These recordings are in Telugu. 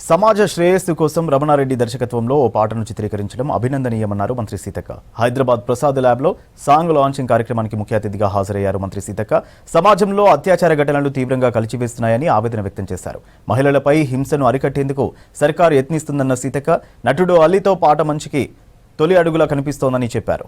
సమాజ శ్రేయస్సు కోసం రమణారెడ్డి దర్శకత్వంలో ఓ పాటను చిత్రీకరించడం అభినందనీయమన్నారు మంత్రి సీతక్క. హైదరాబాద్ ప్రసాద్ ల్యాబ్లో సాంగ్ లాంచింగ్ కార్యక్రమానికి ముఖ్య అతిథిగా హాజరయ్యారు మంత్రి సీతక్క. సమాజంలో అత్యాచార ఘటనలు తీవ్రంగా కలిచివేస్తున్నాయని ఆవేదన వ్యక్తం చేశారు. మహిళలపై హింసను అరికట్టేందుకు సర్కారు యత్నిస్తుందన్న సీతక్క, నటుడు అలీతో పాట మంచికి తొలి అడుగులా కనిపిస్తోందని చెప్పారు.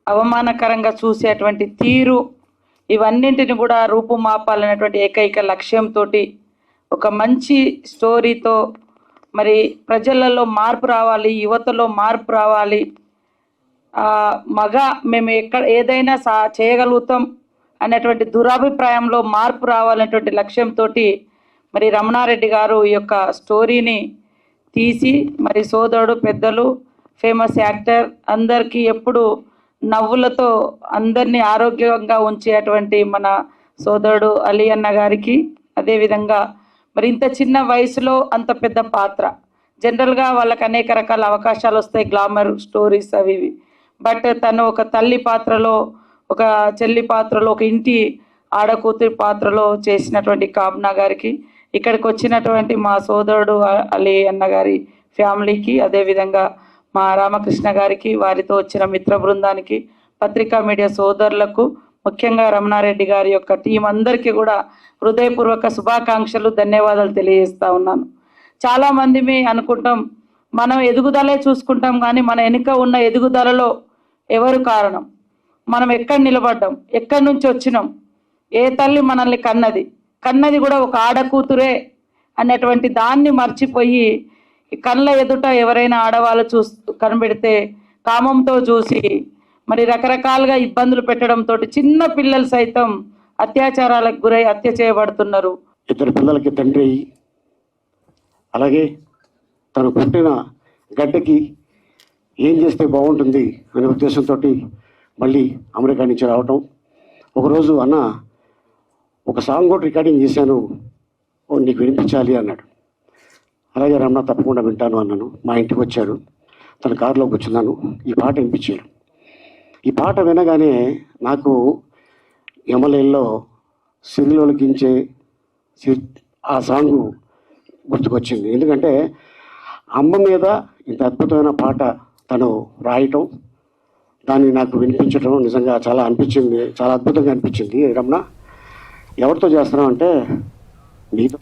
అవమానకరంగా చూసేటువంటి తీరు, ఇవన్నింటిని కూడా రూపుమాపాలనేటువంటి ఏకైక లక్ష్యంతో ఒక మంచి స్టోరీతో మరి ప్రజలలో మార్పు రావాలి, యువతలో మార్పు రావాలి, మేము ఏదైనా చేయగలుగుతాం అనేటువంటి దురాభిప్రాయంలో మార్పు రావాలనేటువంటి లక్ష్యంతో మరి రమణారెడ్డి గారు ఈ యొక్క స్టోరీని తీసి మరి సోదరుడు, పెద్దలు, ఫేమస్ యాక్టర్ అందరికీ ఎప్పుడు నవ్వులతో అందరినీ ఆరోగ్యంగా ఉంచేటువంటి మన సోదరుడు అలీ అన్న గారికి, అదేవిధంగా మరి ఇంత చిన్న వయసులో అంత పెద్ద పాత్ర, జనరల్గా వాళ్ళకి అనేక రకాల అవకాశాలు వస్తాయి, గ్లామర్ స్టోరీస్ అవి, బట్ తను ఒక తల్లి పాత్రలో, ఒక చెల్లి పాత్రలో, ఒక ఇంటి ఆడకూతురి పాత్రలో చేసినటువంటి కాబ్నా గారికి, ఇక్కడికి వచ్చినటువంటి మా సోదరుడు అలీ అన్న గారి ఫ్యామిలీకి, అదేవిధంగా మా రామకృష్ణ గారికి, వారితో వచ్చిన మిత్ర బృందానికి, పత్రికా మీడియా సోదరులకు, ముఖ్యంగా రమణారెడ్డి గారి యొక్క టీం అందరికీ కూడా హృదయపూర్వక శుభాకాంక్షలు, ధన్యవాదాలు తెలియజేస్తా ఉన్నాను. చాలామంది అనుకుంటాం మనం ఎదుగుదలే చూసుకుంటాం, కానీ మన వెనుక ఉన్న ఎదుగుదలలో ఎవరు కారణం, మనం ఎక్కడ నిలబడ్డాం, ఎక్కడి నుంచి వచ్చినాం, ఏ తల్లి మనల్ని కన్నది కూడా ఒక ఆడకూతురే అనేటువంటి దాన్ని మర్చిపోయి కళ్ళ ఎదుట ఎవరైనా ఆడవాళ్ళు కనబెడితే కామంతో చూసి మరి రకరకాలుగా ఇబ్బందులు పెట్టడంతో చిన్న పిల్లలు సైతం అత్యాచారాలకు గురై హత్య చేయబడుతున్నారు. ఇద్దరు పిల్లలకి తండ్రి, అలాగే తను పుట్టిన గడ్డకి ఏం చేస్తే బాగుంటుంది అనే ఉద్దేశంతో మళ్ళీ అమెరికా నుంచి రావటం. ఒకరోజు అన్న ఒక సాంగ్ కూడా రికార్డింగ్ చేశాను, నీకు వినిపించాలి అన్నాడు. అలాగే రమణ తప్పకుండా వింటాను అన్నాను. మా ఇంటికి వచ్చాడు, తన కారులోకి వచ్చినాను, ఈ పాట వినిపించాడు. ఈ పాట వినగానే నాకు ఎమ్మెల్యేలో సిరిలోకించే ఆ సాంగ్ గుర్తుకొచ్చింది. ఎందుకంటే అమ్మ మీద ఇంత అద్భుతమైన పాట తను రాయటం, దాన్ని నాకు వినిపించడం నిజంగా చాలా అనిపించింది, చాలా అద్భుతంగా అనిపించింది. రమణ, ఎవరితో చేస్తున్నావు అంటే నీతో.